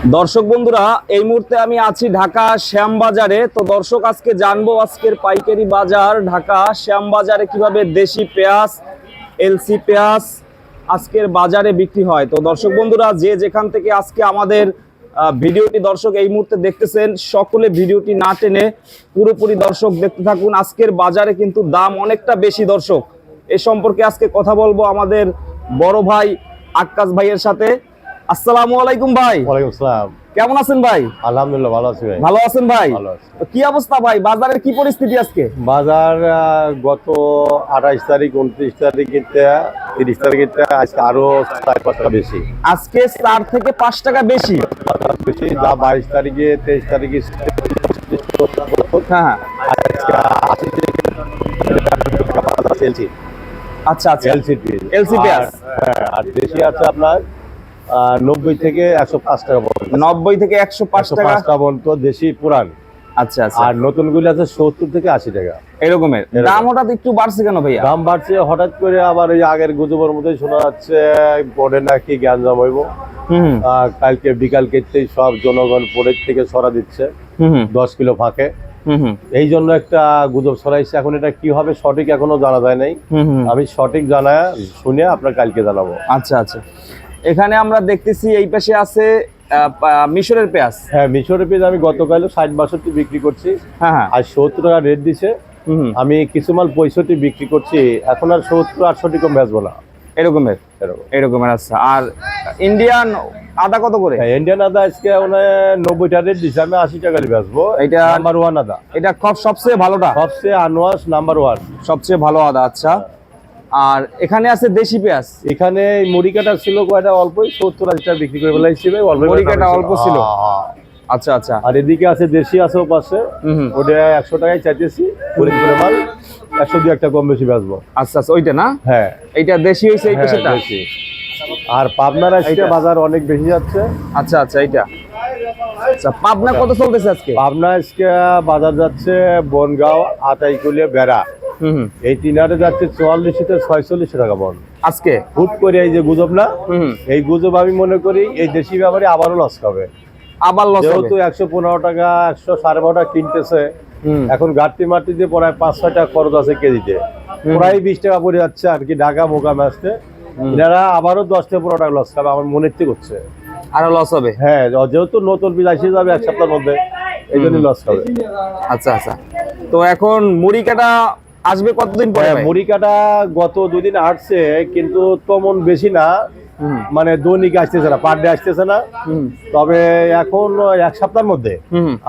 দর্শক বন্ধুরা, এই মুহূর্তে আমি আছি ঢাকা শ্যামবাজারে। তো দর্শক, আজকে জানবো আজকের পাইকারি বাজার ঢাকা শ্যামবাজারে কিভাবে দেশি পেঁয়াজ, এলসি পেঁয়াজ আজকের বাজারে বিক্রি হয়। তো দর্শক বন্ধুরা, যে যেখান থেকে আজকে আমাদের ভিডিওটি দর্শক এই মুহূর্তে দেখতেছেন, সকলে ভিডিওটি না টেনে পুরোপুরি দর্শক দেখতে থাকুন। আজকের বাজারে কিন্তু দাম অনেকটা বেশি দর্শক। এ সম্পর্কে আজকে কথা বলবো আমাদের বড় ভাই আক্কাস ভাইয়ের সাথে। আসসালামু আলাইকুম ভাই। ওয়ালাইকুম আসসালাম। কেমন আছেন ভাই? আলহামদুলিল্লাহ ভালো আছি ভাই। ভালো আছেন ভাই? ভালো আছি। তো কি অবস্থা ভাই, বাজারের কি পরিস্থিতি আজকে? বাজার গত 28 তারিখ 29 তারিখে 30 তারিখে আজকে আরো 4-5 টাকা বেশি। আজকে 4 থেকে 5 টাকা বেশি। বেশি যা 22 তারিখে 23 তারিখে হ্যাঁ, আজকে 80 টাকা এলসি। আচ্ছা আচ্ছা, এলসি পেঁয়াজ। হ্যাঁ, আর বেশি আছে আপনার 90 থেকে 105 টাকা পর্যন্ত। 90 থেকে 105 টাকা পর্যন্ত দেশি পুরান। আচ্ছা আচ্ছা। আর নতুন গুলি আছে 70 থেকে 80 টাকা এরকমের দাম হঠাৎ একটু বাড়ছে কেন ভাইয়া? দাম বাড়ছে হঠাৎ করে, আবার ওই আগের গুজবের মধ্যে শোনা যাচ্ছে পরে নাকি গ্যাঞ্জাম হইব। কালকে বিকাল কেটেই সব জনগণ পরের থেকে সরা দিচ্ছে 10 কিলো ফাঁকে। এই জন্য একটা গুজব ছড়াইছে। এখন এটা কি হবে সঠিক এখনো জানা যায় নাই। আমি সঠিক জানায় শুনে আপনার কালকে জানাবো। আচ্ছা আচ্ছা। এখানে আমরা দেখতেছি এই পাশে আছে মিশরের পেঁয়াজ। হ্যাঁ, মিশরের পেঁয়াজ আমি গতকাল 60-62 বিক্রি করছি। হ্যাঁ, আর 70 টাকা রেট দিছে। আমি কিছু মাল 65 বিক্রি করছি। এখন আর 70-68 কম বেচবো না। এরকমের আচ্ছা। আর ইন্ডিয়ান আদা কত করে? ইন্ডিয়ান আদা আজকে 90 টাকা রেট দিছে, আমি 80 টাকা বেচবো। এটা নাম্বার 1 আদা। এটা সবচেয়ে ভালোটা, সবচেয়ে আনোয়াস নাম্বার 1, সবচেয়ে ভালো আদা। আচ্ছা। আর এখানে আছে দেশি পেঁয়াজ। এখানে মুড়ি কাটা ছিল কয়টা অল্পই, 70-80 টাকা বিক্রি করে ফেলাইছি ভাই। মুড়ি কাটা অল্প ছিল। আচ্ছা আচ্ছা। আর এদিকে আছে দেশি আছে পাশে, ওটা 100 টাকায় চাইতেছি। পুরি করে মাল 102 একটা কম বেশি বেচবো। আচ্ছা আচ্ছা, ওইটা না? হ্যাঁ, এইটা দেশি হইছে, এই পেশাটা দেশি। আর পাবনার আজকে বাজার অনেক বেশি যাচ্ছে। আচ্ছা আচ্ছা, এইটা আচ্ছা। পাবনা কত চলতেছে আজকে? পাবনা আজকে বাজার যাচ্ছে বনগাঁও, আতাইকুলিয়া, বেড়া, এই তিনহাটে যাচ্ছে 44 থেকে 46 টাকা মন আজকে। হুট করে এই যে গুজব না, এই গুজব আমি মনে করি এই দেশি ব্যাপারে আবারও লস খাবে। আবার লস হবে। যেহেতু 115 টাকা 112.5 টাকা কিনতেছে, এখন ঘাটতি মাটি দিয়ে প্রায় 5-6 টাকা খরচ আছে কেজিতে, প্রায় 20 টাকা পড়ে যাচ্ছে আর কি ঢাকা মোকামে আসতে। এনারা আবারও 10 থেকে 15 টাকা লস খাবে আমার মনে হচ্ছে। আরো লস হবে? হ্যাঁ, যেহেতু নতুন বীজ আসে যাবে 1 সপ্তাহের মধ্যে, এই জন্য লস খাবে। আচ্ছা আচ্ছা। তো এখন মুড়ি কাটা আসবে কতদিন পরে? মুড়ি কাটা গত 2 দিন আসছে, কিন্তু তেমন বেশি না, মানে দৈনিক আসতেছে না, পার ডে আসতেছে না। তবে এখন 1 সপ্তাহের মধ্যে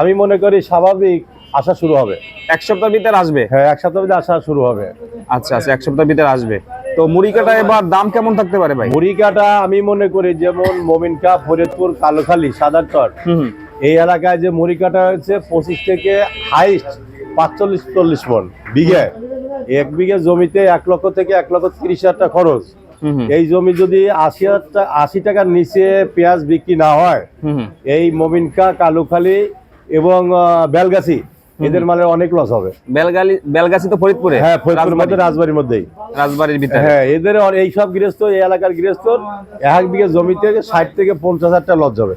আমি মনে করি স্বাভাবিক আসা শুরু হবে। 1 সপ্তাহের ভিতরে আসবে? হ্যাঁ, 1 সপ্তাহের ভিতরে আসা শুরু হবে। আচ্ছা আচ্ছা, 1 সপ্তাহের ভিতরে আসবে। তো মুড়ি কাটা এবার দাম কেমন থাকতে পারে ভাই? মুড়ি কাটা আমি মনে করি যেমন মোমিনকা, ফরিদপুর, কালোখালী, সাদারচর এই এলাকায় যে মুড়ি কাটা হয়েছে 25 থেকে হাইস্ট 45-40 মন বিঘে। 1 বিঘে জমিতে 1 লক্ষ থেকে 1,30,000 টাকা খরচ। এই জমি যদি 80 টাকার নিচে পেঁয়াজ বিক্রি না হয়, এই মোমিনকা, কালুখালী এবং বেলগাছি এদের মালের অনেক লস হবে। বেলগাছি তো ফরিদপুরে? হ্যাঁ, ফরিদপুরের মধ্যে, রাজবাড়ির মধ্যেই, রাজবাড়ির ভিতরে। হ্যাঁ, এদের এইসব গৃহস্থ, এই এলাকার গৃহস্থ 1 বিঘে জমিতে 60 থেকে 50,000 টাকা লস যাবে।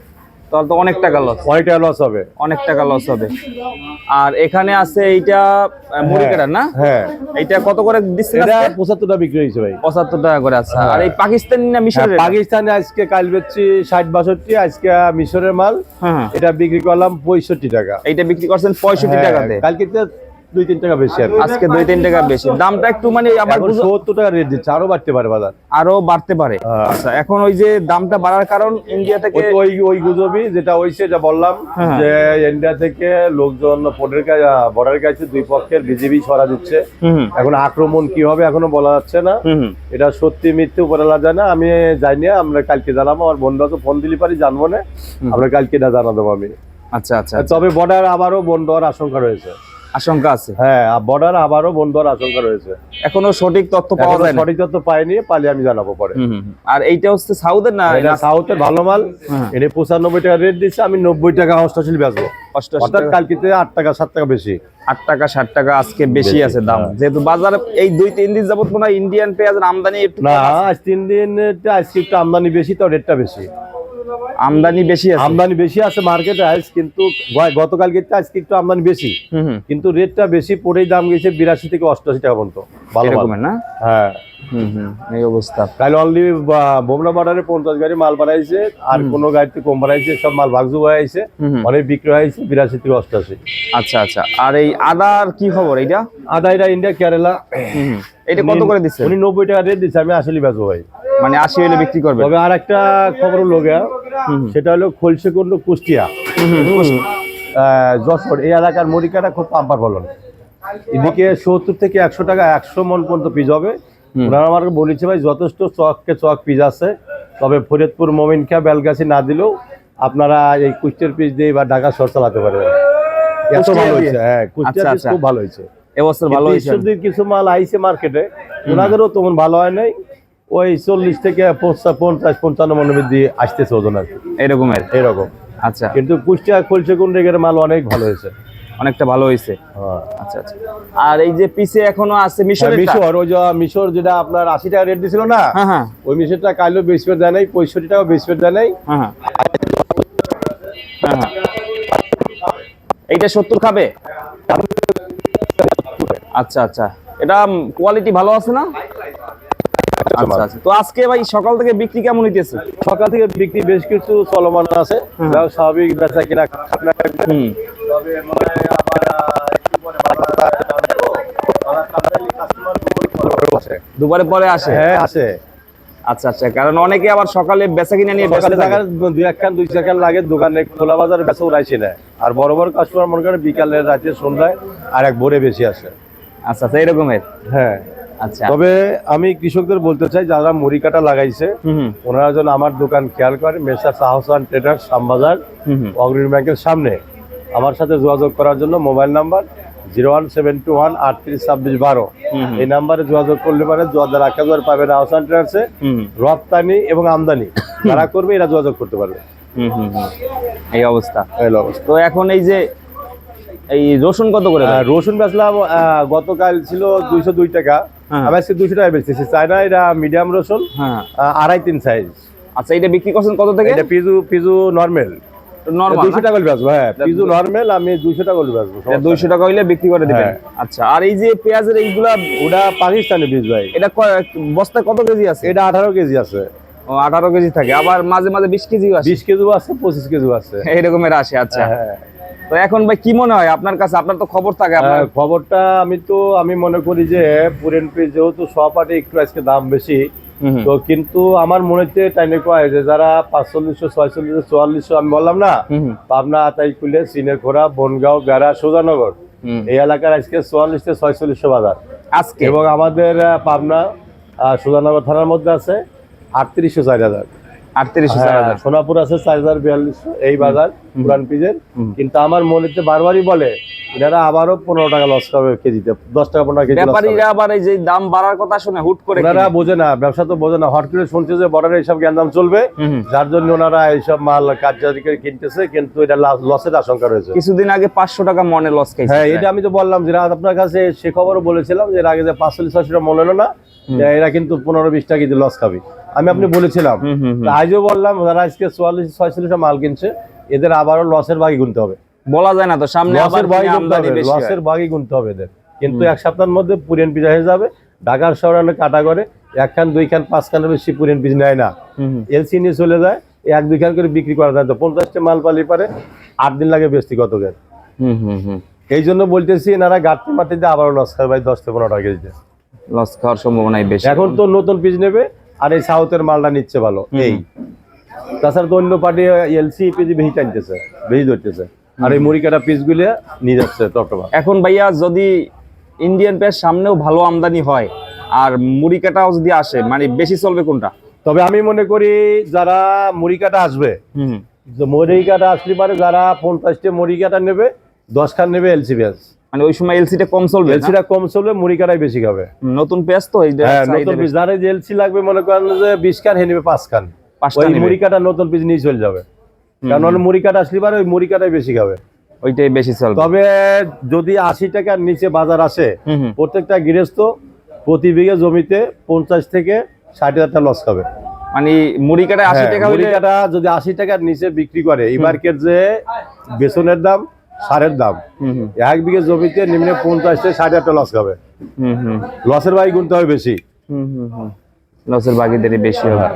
তাহলে তো অনেক টাকা লস। অনেক টাকা লস হবে, অনেক টাকা লস হবে। আর এখানে আছে এইটা মুড়ি কাটা না? হ্যাঁ। এইটা কত করে দিচ্ছেন? এটা 75 টাকা বিক্রি হয়েছে ভাই। 75 টাকা করে। আচ্ছা। আর এই পাকিস্তানি না মিশরের? পাকিস্তানে আজকে কাল বেচছি 60-62, আজকে মিশরের মাল। হ্যাঁ, এটা বিক্রি করলাম 65 টাকা। এইটা বিক্রি করছেন 65 টাকাতে? কালকে 2-3 টাকা বেশি, আজকে 2-3 টাকা বেশি। দামটা একটু মানে আবার 70 টাকা রেট দিচ্ছে, আরো বাড়তে পারে বাজার, আরো বাড়তে পারে। আচ্ছা, এখন ওই যে দামটা বাড়ার কারণ ইন্ডিয়া থেকে ওই গুজবই যেটা হইছে, যা বললাম যে ইন্ডিয়া থেকে লোকজন বর্ডারের কাছে দুই পক্ষের বিজেপি ছড়া দিচ্ছে। এখন আক্রমণ কি হবে এখনো বলা যাচ্ছে না। এটা সত্যি মিথ্যে উপরে যায় না, আমি জানি না। আমরা কালকে জানাবো, আমার বন্ধুরা তো ফোন দিলি পারি, জানবো না। আমরা কালকে এটা জানা দেবো আমি। আচ্ছা আচ্ছা। তবে বর্ডার আবারও বন্ধ হওয়ার আশঙ্কা রয়েছে। আশঙ্কা আছে? হ্যাঁ, বর্ডার আবারও বন্ধ হওয়ার আশঙ্কা রয়েছে। এখনো সঠিক তথ্য পাওয়া যায় না? সঠিক তথ্য পাইনি, পালে আমি জানাবো পরে। আর এইটা হচ্ছে সাউথের না? এটা সাউথের ভালো মাল। এটা 95 টাকা রেট দিচ্ছে, আমি 90 টাকা অষ্টশীল বেচবো। অর্থাৎ কালকে 8 টাকা 7 টাকা বেশি। 8 টাকা 60 টাকা আজকে বেশি আছে দাম। যেহেতু বাজারে এই 2-3 দিন যাবত মনে হয় ইন্ডিয়ান পেঁয়াজের আমদানি একটু না, আজ 3 দিন আজকে একটু আমদানি বেশি, তো রেটটা বেশি। আমদানি বেশি আছে। আমদানি বেশি আছে মার্কেটে আইস, কিন্তু গতকালকে আজকে একটু আমদানি বেশি, কিন্তু রেটটা বেশি পড়েই দাম গেছে 82 থেকে 88 টাকা পর্যন্ত। ভালো এরকমের না? হ্যাঁ এই অবস্থা। কাল অনলি বোমরা বাজারে 50 গাড়ি মাল বাড়াইছে, আর কোনো গাড়িতে কম বাড়াইছে, সব মাল ভাগজু হয়ে আইছে, অনেক বিক্রি হয়েছে 82 থেকে 88। আচ্ছা আচ্ছা। আর এই আদার কি খবর? এইটা আদা এটা ইন্ডিয়া কেরালা, এটা কত করে দিচ্ছে? উনি 90 টাকা রেট দিচ্ছে, আমি 80 বেচবো ভাই। মানে 80 হলে বিক্রি করবে। তবে আর একটা খবর হলো গিয়া, সেটা হলো খলসেকুন্ড কুষ্টিয়া যশোর এই এলাকার মরিকাটা খুব পাম্পার ফলন। এদিকে 70 থেকে 100 টাকা 100 মন পর্যন্ত পিস হবে। ওনারা আমাকে বলেছে ভাই যথেষ্ট চক পিস আছে, তবে ফরিদপুর মোমিনকা বেলগাছি না দিলেও আপনারা এই কুষ্টিয়ার পিস দিয়ে বা ঢাকা শহর চালাতে পারবেন। এত ভালো হয়েছে। হ্যাঁ কুষ্টিয়া পিস খুব ভালো হয়েছে এবছর, ভালো হয়েছে। কিছু মাল আইছে মার্কেটে, ওনাদেরও তেমন ভালো হয় নাই, ওই 40 থেকে 50-55 মনের মধ্যে আসতেছে ওজন আর কি, এরকম। আচ্ছা, কিন্তু কুষ্টিয়া খলসেকুন্ড রেগের মাল অনেক ভালো হয়েছে, অনেকটা ভালো হয়েছে। আচ্ছা আচ্ছা। আর এই যে পিছে এখনো আছে মিশর, ওই যে মিশর যেটা আপনার 80 টাকা রেট দিছিল না, ওই মিশরটা কাইলো 20 পেট দেয় নাই, 65 টাকা 20 পেট দেয় নাই। এইটা 70 খাবে। আচ্ছা আচ্ছা, এটা কোয়ালিটি ভালো আছে না? আচ্ছা আচ্ছা। তো আজকে ভাই সকাল থেকে বিক্রি কেমন হইতেছে? সকাল থেকে বিক্রি বেশ কিছু চলমান আছে, স্বাভাবিক বেচা কিনা। দুপুরে পরে আসে? হ্যাঁ আসে। আচ্ছা আচ্ছা, কারণ অনেকে আবার সকালে বেচা কিনা নিয়ে দুই চাকান লাগে দোকানে, খোলা বাজারে বেচা উড়াইছি না। আর বড় বড় কাস্টমার মনে করেন বিকালে, রাতে, সন্ধ্যায় আর এক ভোরে বেশি আসে। আচ্ছা আচ্ছা, এরকমের। হ্যাঁ আচ্ছা। তবে আমি কৃষকদের বলতে চাই, যারা মুড়ি কাটা লাগাইছে ওনারা যেন আমার দোকান খেয়াল করে। মেসার্স আহসান ট্রেডার্স, শ্যামবাজার, অগ্রণী ব্যাংকের সামনে। আমার সাথে যোগাযোগ করার জন্য মোবাইল নাম্বার 01721 382612, এই নাম্বারে যোগাযোগ করলে পারে। যারা কাজবার পাবেন আহসান ট্রেডার্সে, রপ্তানি এবং আমদানি যারা করবে এরা যোগাযোগ করতে পারবে। এই অবস্থা। তো এখন এই যে এই রসুন কত করে? রসুন বেচলাম গতকাল ছিল 202 টাকা, আমি আজকে 200 টাকা বেচতেছি। চায়না এটা মিডিয়াম রসুন, 2.5-3 সাইজ। আচ্ছা, এটা বিক্রি করছেন কত থেকে? এটা পিজু নরমাল 200 টাকা করে বেচবো। হ্যাঁ পিজু নরমাল আমি 200 টাকা করে বেচবো। 200 টাকা হইলে বিক্রি করে দিবেন। আচ্ছা। আর এই যে পেঁয়াজের এইগুলা, ওটা পাকিস্তানি বীজ ভাই। এটা বস্তায় কত কেজি আছে? এটা 18 কেজি আছে। ও 18 কেজি থাকে, আবার মাঝে মাঝে 20 কেজি আছে। 20 কেজি আছে, 25 কেজি আছে, এইরকমের আসে। আচ্ছা। তো এখন ভাই কি মনে হয় আপনার কাছে? আপনার তো খবর থাকে। আপনার খবরটা আমি মনে করি যে পুরেন পিস যেহেতু সহপাঠে একটু আজকে দাম বেশি, তো কিন্তু আমার মনে হচ্ছে টাইমে কয় যে যারা 4500, 4600, 4400 আমি বললাম না, পাবনা, আতাইকুলে, সিনেরখোরা, বনগাঁও, বেড়া, সুজানগর এই এলাকার আজকে 44 থেকে 4600 বাজার আজকে। এবং আমাদের পাবনা সুজানগর থানার মধ্যে আছে 3800, 4000, 3800, সোনাপুর আছে 4000-4200 এই বাজার পুরান পিজের। কিন্তু আমার মনে হচ্ছে বারবারই বলে এনারা আবারও 15 টাকা লস খাবে কেজিতে, 10 টাকা 15 কেজি। ব্যাপারীরা আবার এই যে দাম বাড়ার কথা শুনে হুট করে, ওনারা বোঝে না, ব্যবসা তো বোঝে না, হট করে শুনছে যে বর্ডারে এইসব জ্ঞানদাম চলবে, যার জন্য ওনারা এইসব মাল কার্যকারী করে কিনতেছে, কিন্তু এটা লসের আশঙ্কা রয়েছে। কিছুদিন আগে 500 টাকা মনে লস খাইছে। হ্যাঁ এটা আমি তো বললাম যে আপনার কাছে সে খবরও বলেছিলাম যে এর আগে যে 45-46 টাকা মনে হলো না, এরা কিন্তু 15-20 টাকা কেজি লস খাবে, আমি বলেছিলাম। আজও বললাম যারা আজকে 44-46 মাল কিনছে এদের আবারও লসের ভাগই গুনতে হবে। বলা যায় না তো, সামনে আবার লসের ভাগই গুনতে হবে এদের। কিন্তু এক সপ্তাহের মধ্যে পুরিয়ান পিজা হয়ে যাবে। ঢাকার শহরে কাটা করে 1 খান 2 খান 5 খানের বেশি পুরিয়ান পিস নেয় না, এলসি নিয়ে চলে যায়, 1-2 খান করে বিক্রি করা যায়। তো 50টা মাল পালি পারে 8 দিন লাগে ব্যক্তিগতকে। এই জন্য বলতেছি এনারা গাঁটতে মাটিতে আবারও লস খাবে ভাই, 10-15 টাকা কেজিতে লস খাওয়ার সম্ভাবনাই বেশি। এখন তো নতুন পিস নেবে আর এই সাউথের মালটা নিচ্ছে ভালো। এই তাছাড়া তো অন্য পার্টি এলসি পিজি বেশি টানতেছে, বেশি ধরতেছে, আর এই মুড়ি কাটা পিস গুলো নিয়ে যাচ্ছে টপটপা। এখন ভাইয়া যদি ইন্ডিয়ান পেঁয়াজ সামনেও ভালো আমদানি হয় আর মুড়ি কাটাও যদি আসে, মানে বেশি চলবে কোনটা? তবে আমি মনে করি যারা মুড়ি কাটা আসবে, মুড়ি কাটা আসলে পারে যারা 50টা মুড়ি কাটা নেবে, 10 খান নেবে এলসি পেঁয়াজ, মানে ওই সময় এলসিটা কম চলবে, এলসিটা কম চলবে, মুড়ি কাটাই বেশি খাবে। নতুন পেঁয়াজ তো, হ্যাঁ নতুন পিস, যারা যে এলসি লাগবে মনে করেন যে 20 খান হে নেবে 5 খান, ওই মুড়ি কাটা নতুন পিস নিয়ে চলে যাবে, কারণ মুড়ি কাটা আসলে পারে ওই মুড়ি কাটাই বেশি খাবে, ওইটাই বেশি চলবে। তবে যদি 80 টাকার নিচে বাজার আসে, প্রত্যেকটা গৃহস্থ প্রতি বিঘে জমিতে 50 থেকে 60 হাজার টাকা লস খাবে। মানে মুড়ি কাটায় 80 টাকা হইলে মুড়িকাটা যদি 80 টাকার নিচে বিক্রি করে এই মার্কেট যে বেসনের দাম সারের দাম, 1 বিঘে জমিতে নিম্নে 50 থেকে 60 টাকা লস খাবে। লসের ভাই গুনতে হবে বেশি। লসের ভাগীদারি বেশি হবে।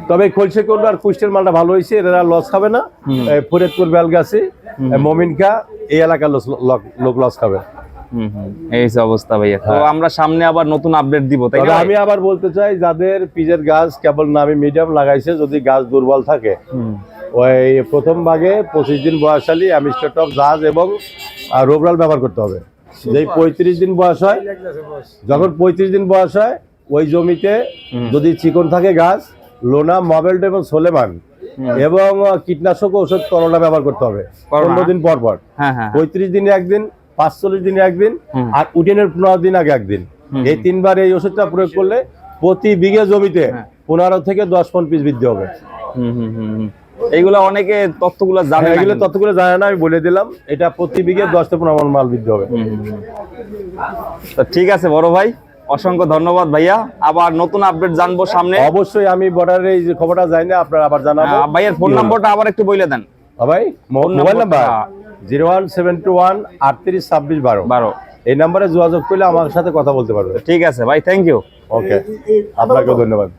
তবে খলসে কোন আর কুষ্টের মালটা ভালো হয়েছে, এরা লস খাবে না। ফরিদপুর বেলগাছি মমিনকা এই এলাকার লোক লস খাবে। এই যে অবস্থা ভাইয়া। তো আমরা সামনে আবার নতুন আপডেট দিব, তাই না? আমি আবার বলতে চাই যাদের পিজের গাছ কেবল নামে মিডিয়াম লাগাইছে, যদি গাছ দুর্বল থাকে ওই প্রথম ভাগে 25 দিন বয়সালি অ্যামিস্টারটপ জাহাজ এবং রোবরাল ব্যবহার করতে হবে। যেই 35 দিন বয়স হয়, যখন 35 দিন বয়স হয় ওই জমিতে যদি চিকন থাকে গাছ, লোনা মবেল্ট এবং সোলেমান এবং কীটনাশক ঔষধ তরলটা ব্যবহার করতে হবে 15 দিন পর পর। 35 দিনে একদিন, 45 দিনে একদিন, আর উডেনের 15 দিন আগে একদিন। এই 3 বার এই ওষুধটা প্রয়োগ করলে প্রতি বিঘে জমিতে 15 থেকে 10 মণ পিস বৃদ্ধি হবে। এইগুলো অনেকে তথ্যগুলো জানে না, এগুলো তথ্যগুলো জানে না, আমি বলে দিলাম। এটা প্রতি বিঘে 10 থেকে 15 মণ মাল বৃদ্ধি হবে। তো ঠিক আছে বড় ভাই, অসংখ্য ধন্যবাদ ভাইয়া। আবার নতুন আপডেট জানবো সামনে। অবশ্যই আমি বর্ডারে এই যে খবরটা জানি না, আপনারা আবার জানাবো। ভাইয়ের ফোন নাম্বারটা আবার একটু বলে দেন। ভাই মোবাইল নাম্বার 01721 38 26 12। এই নাম্বারে যোগাযোগ করলে আমার সাথে কথা বলতে পারবে। ঠিক আছে ভাই, থ্যাংক ইউ। ওকে, আপনাকেও ধন্যবাদ।